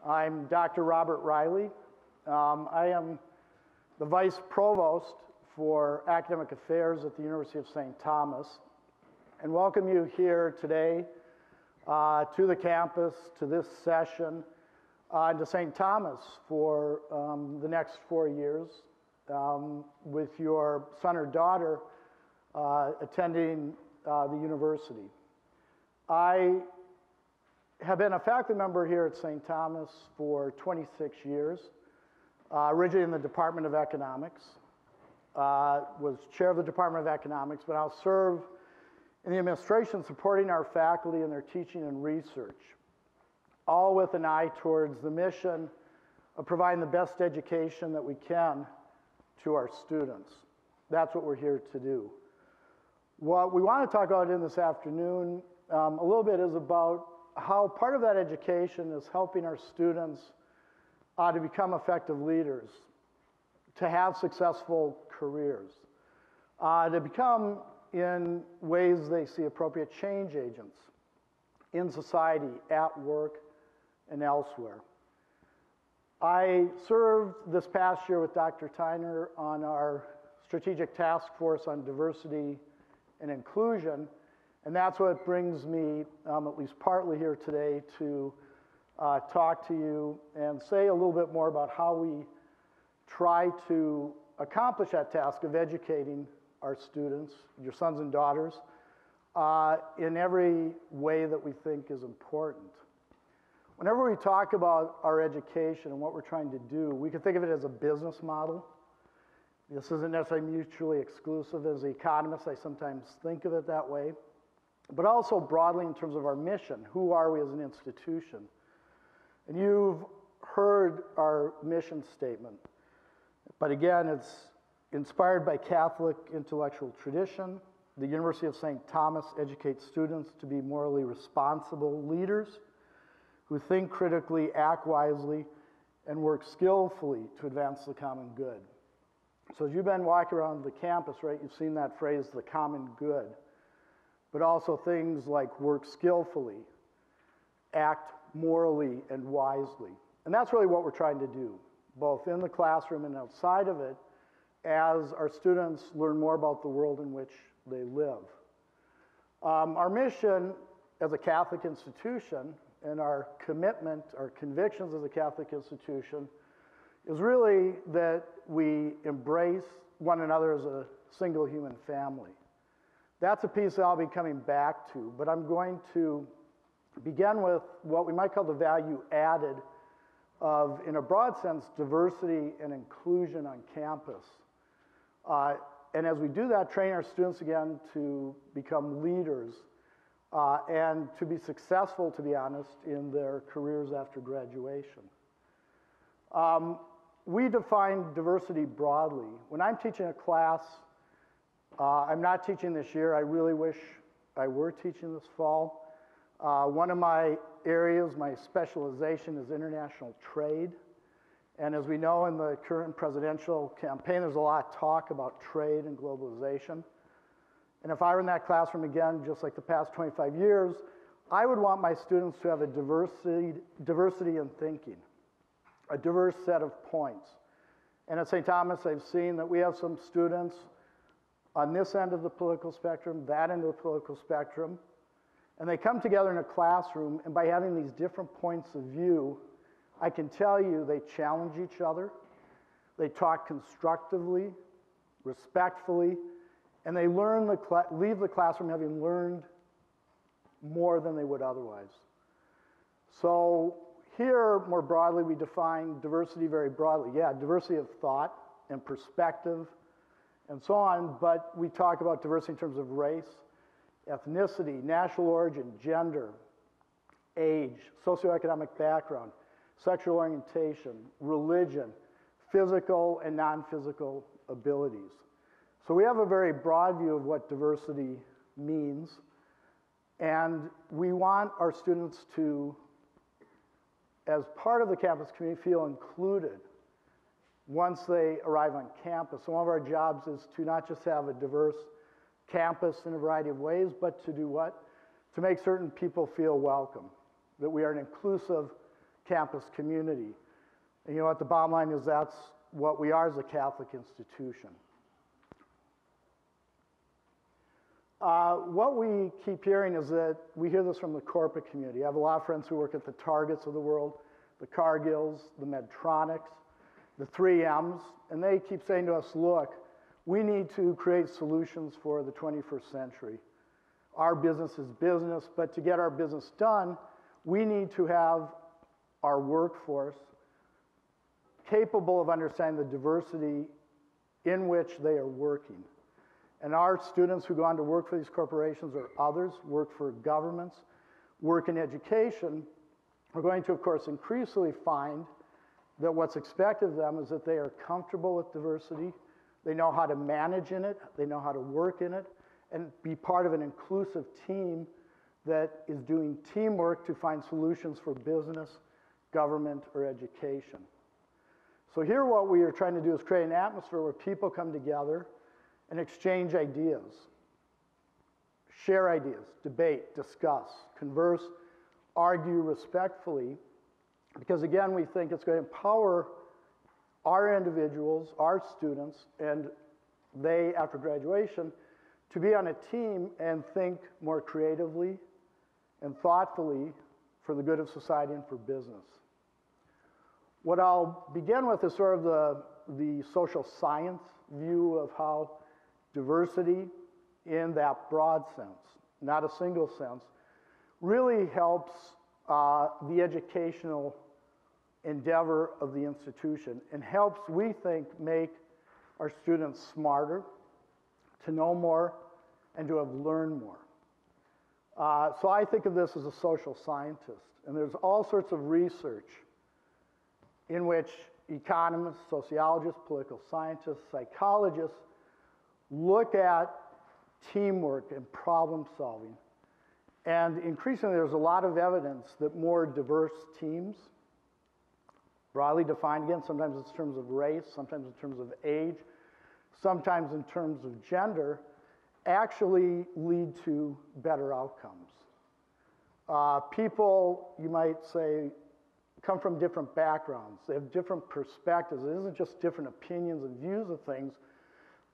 I'm Dr. Robert Riley. I am the Vice Provost for Academic Affairs at the University of St. Thomas, and welcome you here today to the campus, to this session, and to St. Thomas for the next 4 years with your son or daughter attending the university. I have been a faculty member here at St. Thomas for 26 years, originally in the Department of Economics, was chair of the Department of Economics, but I'll serve in the administration supporting our faculty in their teaching and research, all with an eye towards the mission of providing the best education that we can to our students. That's what we're here to do. What we want to talk about in this afternoon a little bit is about how part of that education is helping our students to become effective leaders, to have successful careers, to become, in ways they see appropriate, change agents in society, at work, and elsewhere. I served this past year with Dr. Tyner on our strategic task force on diversity and inclusion, and that's what brings me, at least partly here today, to talk to you and say a little bit more about how we try to accomplish that task of educating our students, your sons and daughters, in every way that we think is important. Whenever we talk about our education and what we're trying to do, we can think of it as a business model. This isn't necessarily mutually exclusive. As an economist, I sometimes think of it that way. But also broadly in terms of our mission. Who are we as an institution? And you've heard our mission statement. But again, it's inspired by Catholic intellectual tradition. The University of St. Thomas educates students to be morally responsible leaders who think critically, act wisely, and work skillfully to advance the common good. So as you've been walking around the campus, right, you've seen that phrase, the common good. But also things like work skillfully, act morally and wisely. And that's really what we're trying to do, both in the classroom and outside of it, as our students learn more about the world in which they live. Our mission as a Catholic institution and our commitment, our convictions as a Catholic institution, is really that we embrace one another as a single human family. That's a piece that I'll be coming back to, but I'm going to begin with what we might call the value added of, in a broad sense, diversity and inclusion on campus. And as we do that, train our students again to become leaders and to be successful, to be honest, in their careers after graduation. We define diversity broadly. When I'm teaching a class, I'm not teaching this year. I really wish I were teaching this fall. One of my areas, my specialization, is international trade. And as we know in the current presidential campaign, there's a lot of talk about trade and globalization. And if I were in that classroom again, just like the past 25 years, I would want my students to have a diversity in thinking, a diverse set of points. And at St. Thomas, I've seen that we have some students on this end of the political spectrum, that end of the political spectrum, and they come together in a classroom, and by having these different points of view, I can tell you they challenge each other, they talk constructively, respectfully, and they leave the classroom having learned more than they would otherwise. So here, more broadly, we define diversity very broadly. Yeah, diversity of thought and perspective, and so on, but we talk about diversity in terms of race, ethnicity, national origin, gender, age, socioeconomic background, sexual orientation, religion, physical and non-physical abilities. So we have a very broad view of what diversity means, and we want our students to, as part of the campus community, feel included once they arrive on campus. So one of our jobs is to not just have a diverse campus in a variety of ways, but to do what? To make certain people feel welcome, that we are an inclusive campus community. And you know what, the bottom line is that's what we are as a Catholic institution. What we keep hearing is that we hear this from the corporate community. I have a lot of friends who work at the Targets of the world, the Cargills, the Medtronics, the 3Ms, and they keep saying to us, look, we need to create solutions for the 21st century. Our business is business, but to get our business done, we need to have our workforce capable of understanding the diversity in which they are working. And our students who go on to work for these corporations or others, work for governments, work in education, are going to, of course, increasingly find that what's expected of them is that they are comfortable with diversity, they know how to manage in it, they know how to work in it, and be part of an inclusive team that is doing teamwork to find solutions for business, government, or education. So here what we are trying to do is create an atmosphere where people come together and exchange ideas, share ideas, debate, discuss, converse, argue respectfully, because again, we think it's going to empower our individuals, our students, and they, after graduation, to be on a team and think more creatively and thoughtfully for the good of society and for business. What I'll begin with is sort of the social science view of how diversity in that broad sense, not a single sense, really helps the educational endeavor of the institution and helps, we think, make our students smarter, to know more, and to have learned more. So I think of this as a social scientist, and there's all sorts of research in which economists, sociologists, political scientists, psychologists look at teamwork and problem solving. And increasingly, there's a lot of evidence that more diverse teams, broadly defined again, sometimes in terms of race, sometimes in terms of age, sometimes in terms of gender, actually lead to better outcomes. People, you might say, come from different backgrounds. They have different perspectives. It isn't just different opinions and views of things,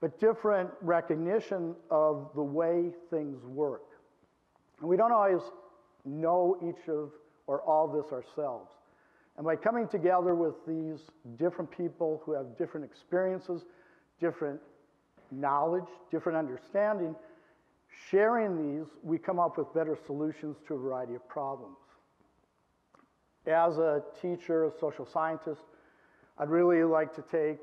but different recognition of the way things work. And we don't always know each of or all this ourselves. And by coming together with these different people who have different experiences, different knowledge, different understanding, sharing these, we come up with better solutions to a variety of problems. As a teacher, a social scientist, I'd really like to take,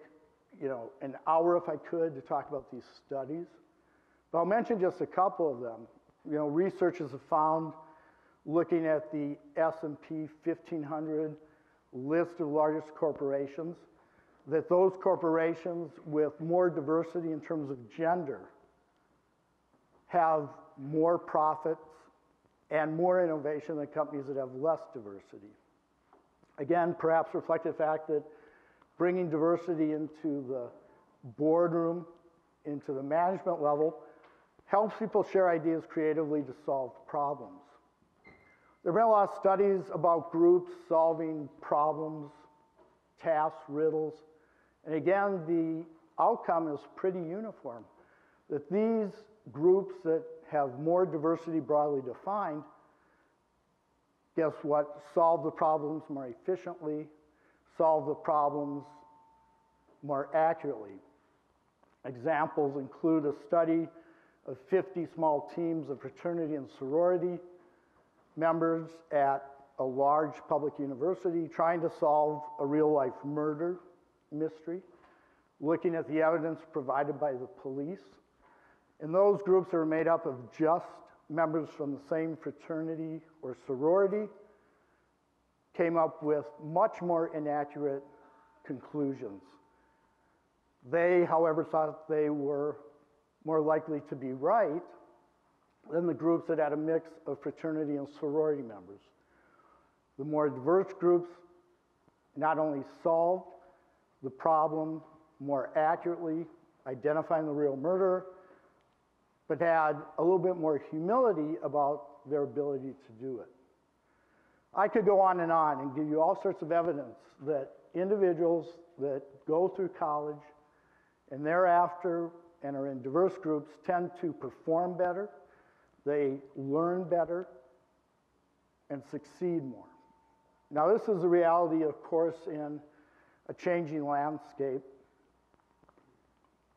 an hour if I could to talk about these studies. But I'll mention just a couple of them. Researchers have found, looking at the S&P 1500 list of largest corporations, that those corporations with more diversity in terms of gender have more profits and more innovation than companies that have less diversity. Again, perhaps reflecting the fact that bringing diversity into the boardroom, into the management level, helps people share ideas creatively to solve problems. There have been a lot of studies about groups solving problems, tasks, riddles, and again, the outcome is pretty uniform, that these groups that have more diversity broadly defined, guess what, solve the problems more efficiently, solve the problems more accurately. Examples include a study of 50 small teams of fraternity and sorority members at a large public university trying to solve a real-life murder mystery, looking at the evidence provided by the police. And those groups are made up of just members from the same fraternity or sorority, came up with much more inaccurate conclusions. They, however, thought they were more likely to be right than the groups that had a mix of fraternity and sorority members. The more diverse groups not only solved the problem more accurately, identifying the real murderer, but had a little bit more humility about their ability to do it. I could go on and give you all sorts of evidence that individuals that go through college and thereafter and are in diverse groups tend to perform better, they learn better, and succeed more. Now, this is the reality, of course, in a changing landscape.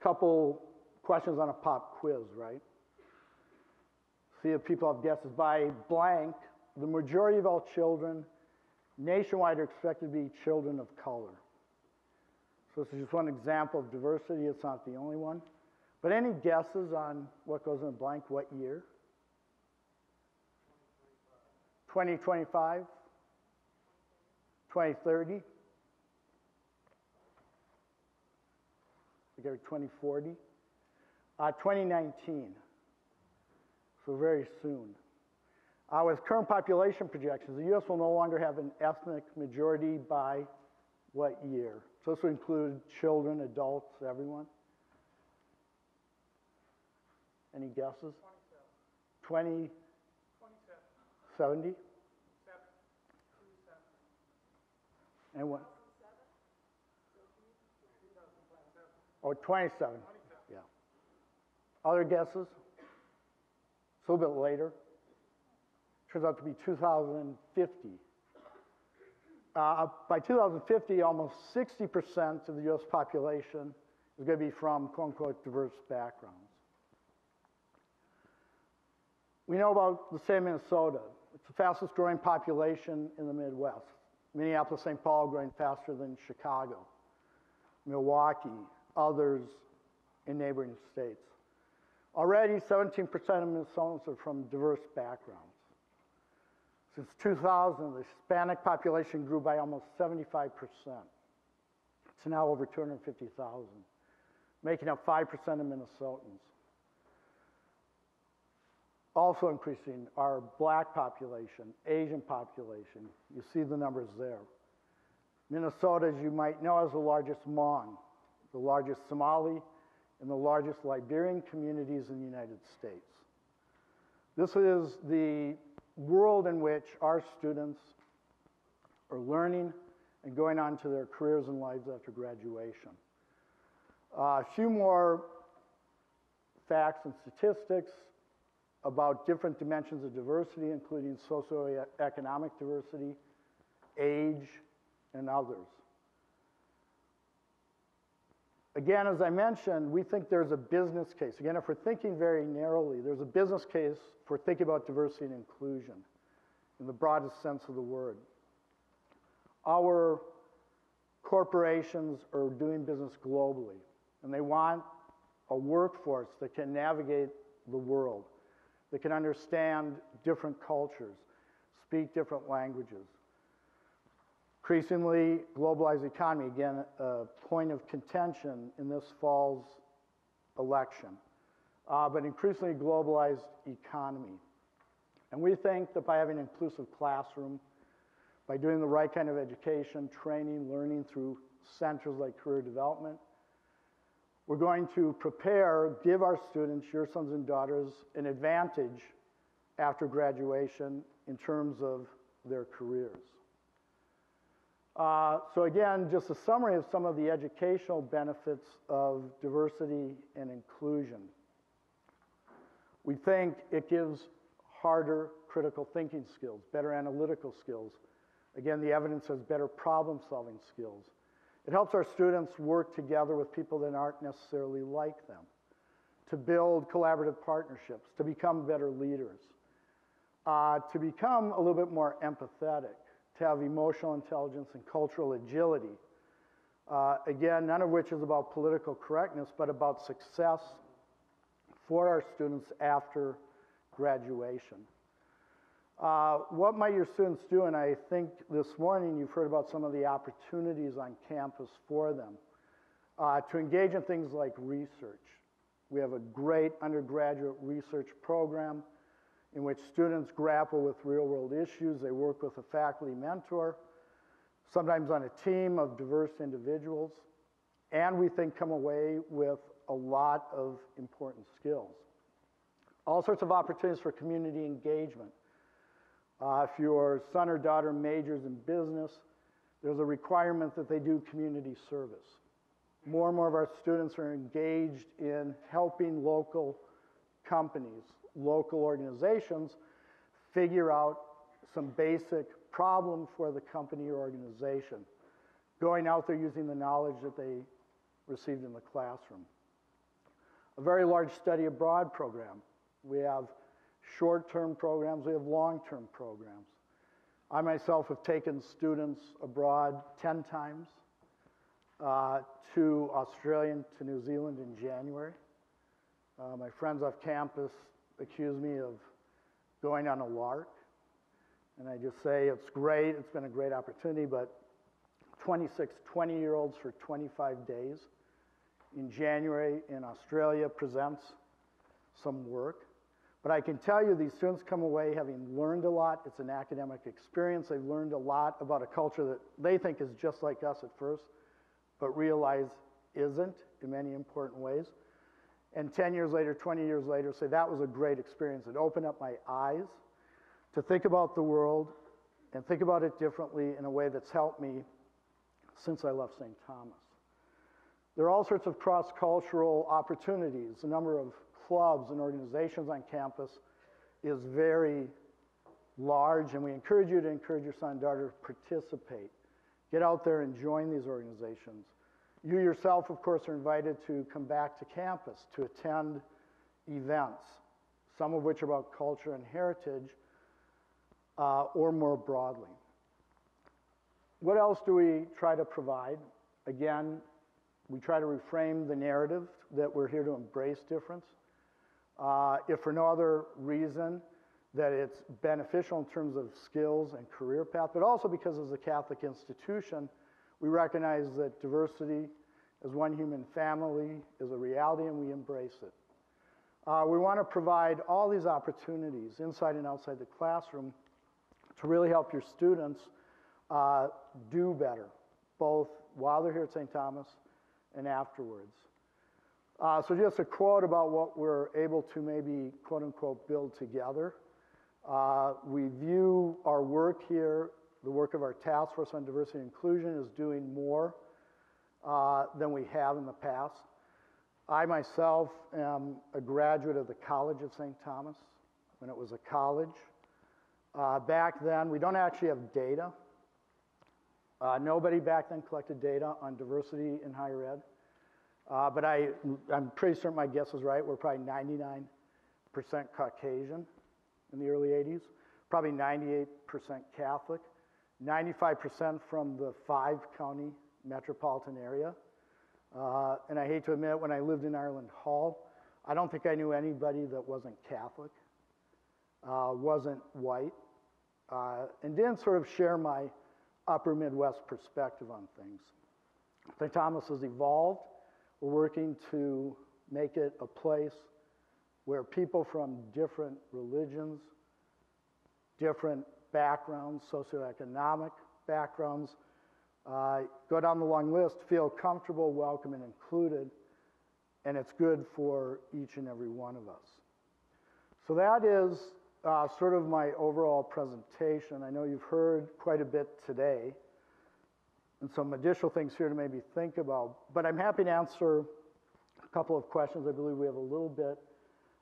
Couple questions on a pop quiz, right? See if people have guesses. By blank, the majority of all children nationwide are expected to be children of color. So this is just one example of diversity. It's not the only one. But any guesses on what goes in a blank, what year? 2025? 2030? We go to 2040? 2019. So very soon. With current population projections, the U.S. will no longer have an ethnic majority by what year? So this would include children, adults, everyone. Any guesses? 27. 70? Anyone? Oh, 27. Yeah. Other guesses? It's a little bit later. Turns out to be 2050. By 2050, almost 60% of the U.S. population is going to be from quote-unquote diverse backgrounds. We know about the state of Minnesota. It's the fastest growing population in the Midwest. Minneapolis, St. Paul growing faster than Chicago, Milwaukee, others in neighboring states. Already, 17% of Minnesotans are from diverse backgrounds. Since 2000, the Hispanic population grew by almost 75%. It's now over 250,000, making up 5% of Minnesotans. Also increasing our black population, Asian population. You see the numbers there. Minnesota, as you might know, is the largest Hmong, the largest Somali, and the largest Liberian communities in the United States. This is the world in which our students are learning and going on to their careers and lives after graduation. A few more facts and statistics about different dimensions of diversity, including socioeconomic diversity, age, and others. Again, as I mentioned, we think there's a business case. Again, if we're thinking very narrowly, there's a business case for thinking about diversity and inclusion in the broadest sense of the word. Our corporations are doing business globally, and they want a workforce that can navigate the world, that can understand different cultures, speak different languages. Increasingly globalized economy, again, a point of contention in this fall's election, but increasingly globalized economy. And we think that by having an inclusive classroom, by doing the right kind of education, training, learning through centers like career development, we're going to give our students, your sons and daughters, an advantage after graduation in terms of their careers. So again, just a summary of some of the educational benefits of diversity and inclusion. We think it gives harder critical thinking skills, better analytical skills. Again, the evidence says better problem-solving skills. It helps our students work together with people that aren't necessarily like them, to build collaborative partnerships, to become better leaders, to become a little bit more empathetic, to have emotional intelligence and cultural agility. Again, none of which is about political correctness, but about success for our students after graduation. What might your students do? And I think this morning you've heard about some of the opportunities on campus for them. To engage in things like research. We have a great undergraduate research program in which students grapple with real-world issues. They work with a faculty mentor, sometimes on a team of diverse individuals, and we think come away with a lot of important skills. All sorts of opportunities for community engagement. If your son or daughter majors in business, there's a requirement that they do community service. More and more of our students are engaged in helping local companies, local organizations figure out some basic problem for the company or organization, going out there using the knowledge that they received in the classroom. A very large study abroad program. We have short-term programs, we have long-term programs. I myself have taken students abroad 10 times to Australia and to New Zealand in January. My friends off campus accuse me of going on a lark, and I just say it's great, it's been a great opportunity, but 26 20-year-olds for 25 days in January in Australia presents some work. But I can tell you these students come away having learned a lot. It's an academic experience. They've learned a lot about a culture that they think is just like us at first, but realize isn't in many important ways. And 10 years later, 20 years later, say that was a great experience. It opened up my eyes to think about the world and think about it differently in a way that's helped me since I left St. Thomas. There are all sorts of cross-cultural opportunities. The number of clubs and organizations on campus is very large, and we encourage you to encourage your son and daughter to participate. Get out there and join these organizations. You yourself, of course, are invited to come back to campus to attend events, some of which are about culture and heritage, or more broadly. What else do we try to provide? Again, we try to reframe the narrative that we're here to embrace difference. If for no other reason, that it's beneficial in terms of skills and career path, but also because as a Catholic institution, we recognize that diversity as one human family is a reality and we embrace it. We want to provide all these opportunities inside and outside the classroom to really help your students do better, both while they're here at St. Thomas and afterwards. So just a quote about what we're able to maybe, quote unquote, build together. We view our work here, the work of our task force on diversity and inclusion, as doing more than we have in the past. I myself am a graduate of the College of St. Thomas when it was a college. Back then, we don't actually have data. Nobody back then collected data on diversity in higher ed. But I'm pretty certain my guess is right. We're probably 99% Caucasian in the early 80s, probably 98% Catholic, 95% from the 5-county metropolitan area. And I hate to admit, when I lived in Ireland Hall, I don't think I knew anybody that wasn't Catholic, wasn't white, and didn't sort of share my upper Midwest perspective on things. St. Thomas has evolved. We're working to make it a place where people from different religions, different backgrounds, socioeconomic backgrounds, go down the long list, feel comfortable, welcome, and included, and it's good for each and every one of us. So that is sort of my overall presentation. I know you've heard quite a bit today, and some additional things here to maybe think about, but I'm happy to answer a couple of questions. I believe we have a little bit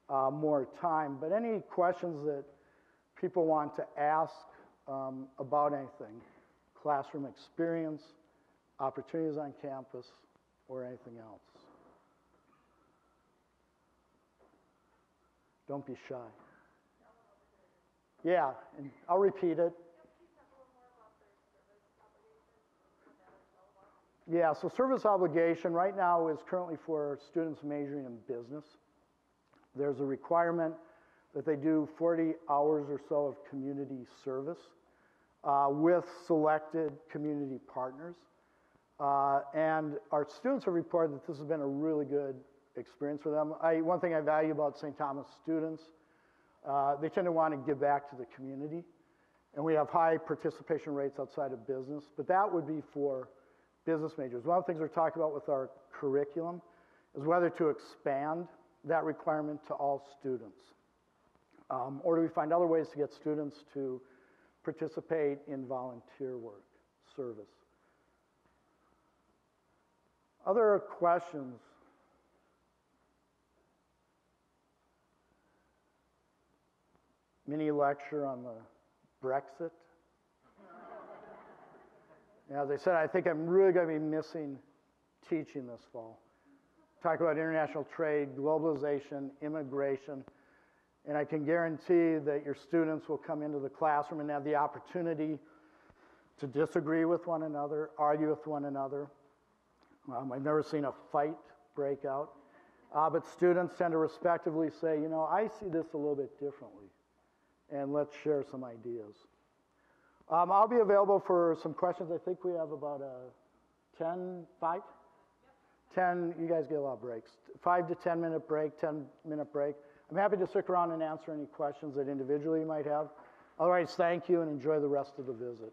more time, but any questions that people want to ask about anything, classroom experience, opportunities on campus, or anything else. Don't be shy. Yeah, and I'll repeat it. Yeah, so service obligation right now is currently for students majoring in business. There's a requirement that they do 40 hours or so of community service with selected community partners. And our students have reported that this has been a really good experience for them. One thing I value about St. Thomas students, they tend to want to give back to the community. And we have high participation rates outside of business, but that would be for business majors. One of the things we're talking about with our curriculum is whether to expand that requirement to all students. Or do we find other ways to get students to participate in volunteer work, service. Other questions? Mini lecture on the Brexit. As I said, I think I'm really going to be missing teaching this fall. Talk about international trade, globalization, immigration, and I can guarantee that your students will come into the classroom and have the opportunity to disagree with one another, argue with one another. I've never seen a fight break out, but students tend to respectively say, you know, I see this a little bit differently, and let's share some ideas. I'll be available for some questions. I think we have about 10, 5? 10, you guys get a lot of breaks. 5 to 10 minute break, 10-minute break. I'm happy to stick around and answer any questions that individually you might have. Otherwise, thank you and enjoy the rest of the visit.